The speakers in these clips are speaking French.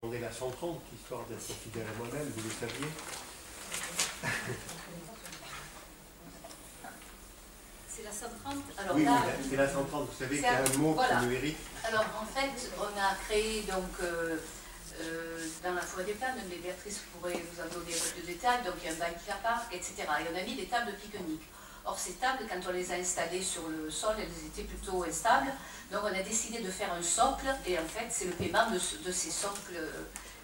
demandé la 130, histoire d'être fidèle à moi-même, vous le saviez. C'est la 130. Alors oui, là, c'est la 130. Vous savez qu'il y a un mot voilà. qui numérique. Alors en fait, on a créé donc dans la forêt des plaines, mais Béatrice pourrait vous en donner un peu de détails, donc il y a un bike park, etc. Et on a mis des tables de pique-nique. Or ces tables, quand on les a installées sur le sol, elles étaient plutôt instables. Donc on a décidé de faire un socle, et en fait c'est le paiement de ces socles,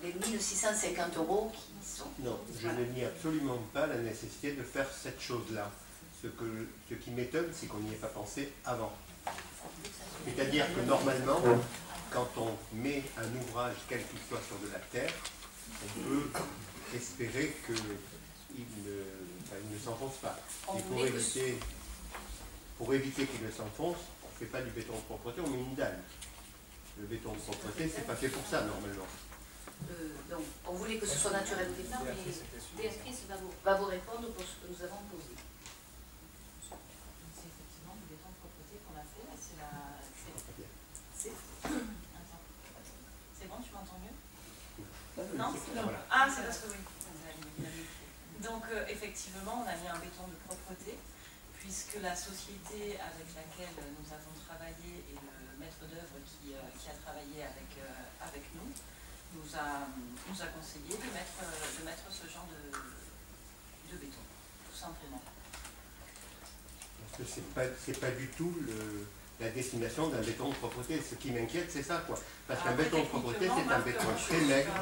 les 1650 € qui sont... Non, je ne nie absolument pas la nécessité de faire cette chose-là. Ce qui m'étonne, c'est qu'on n'y ait pas pensé avant. C'est-à-dire que normalement, quand on met un ouvrage, quel qu'il soit, sur de la terre, on peut espérer qu'il ne s'enfonce pas. Et pour éviter qu'il ne s'enfonce, on ne fait pas du béton de propreté, on met une dalle. Le béton de propreté, c'est pas fait pour ça, normalement. Donc, on voulait que ce soit naturel au départ, mais Béatrice va vous répondre pour ce que nous avons posé. C'est effectivement du béton de propreté qu'on a fait. C'est bon, tu m'entends mieux? Non, voilà. Ah, c'est parce que oui. Donc, effectivement, on a mis un béton de propreté, puisque la société avec laquelle nous avons travaillé et le maître d'œuvre qui a travaillé avec nous nous a conseillé de mettre ce genre de béton, tout simplement. Parce que c'est pas du tout la destination d'un béton de propreté. Ce qui m'inquiète, c'est ça, quoi. Parce qu'un béton de propreté, c'est un béton très maigre.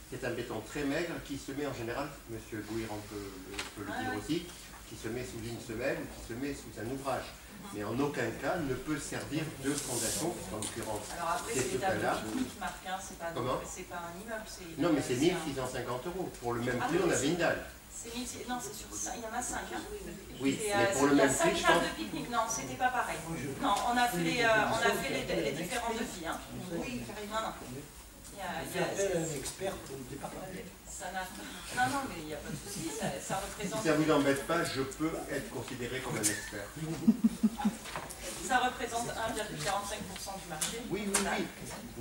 C'est un béton très maigre qui se met en général, M. Gouiran peut le dire aussi, qui se met sous une semelle ou qui se met sous un ouvrage. Mais en aucun cas ne peut servir de fondation, en l'occurrence. Alors après, c'est des tables de pique-nique, Marc, c'est pas un immeuble. Non, mais c'est 1650 €. Pour le même prix, on avait une dalle. Non, c'est sur ça. Il y en a 5. Hein. Oui, mais pour le même prix, je pense... de pique-nique, non, c'était pas pareil. Non, on a fait les différents devis. Hein. Oui, non. Il appelle un expert pour le département. Non, mais il n'y a pas de souci, ça représente... Si ça ne vous embête pas, je peux être considéré comme un expert. Ça représente 1,45% du marché. Oui.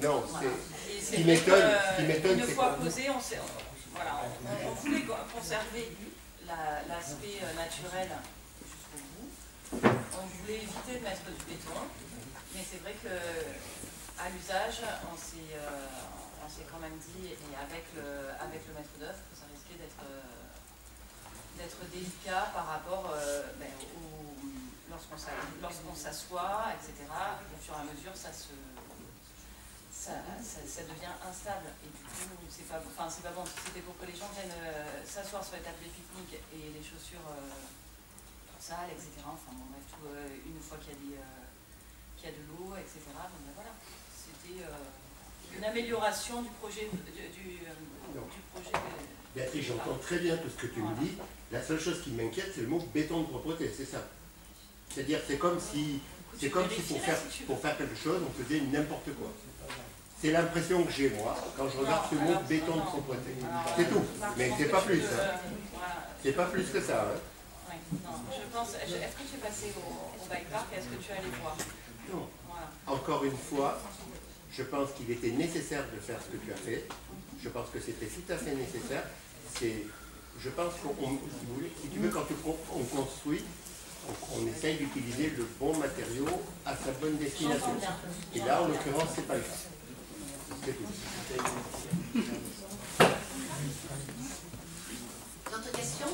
Non, c'est... Ce qui m'étonne, une fois posé, on voulait conserver l'aspect naturel jusqu'au bout. On voulait éviter de mettre du béton, mais c'est vrai qu'à l'usage, on s'est quand même dit, et avec le maître d'œuvre, que ça risquait d'être délicat par rapport lorsqu'on s'assoit, etc. Au fur et à mesure, ça devient instable. Et du coup, c'est pas bon. C'était pour que les gens viennent s'asseoir sur les tables de pique-nique et les chaussures sales, etc. Enfin bon, bref, une fois qu'il y a de l'eau, etc. Donc ben, voilà, c'était une amélioration du projet. Béatrice, j'entends très bien tout ce que tu me dis. La seule chose qui m'inquiète, c'est le mot béton de propreté, c'est ça. C'est-à-dire, c'est comme si pour faire quelque chose, on faisait n'importe quoi. C'est l'impression que j'ai, moi, quand je regarde ce mot béton de propreté. C'est tout, mais c'est pas plus. C'est pas plus que ça. Oui, non, je pense... Est-ce que tu es passé au bike park? Est-ce que tu es allé voir? Non. Encore une fois, je pense qu'il était nécessaire de faire ce que tu as fait. Je pense que c'était tout à fait nécessaire. Je pense si tu veux, quand on construit, on essaye d'utiliser le bon matériau à sa bonne destination. Et là, en l'occurrence, c'est pas le cas. C'est tout. D'autres questions?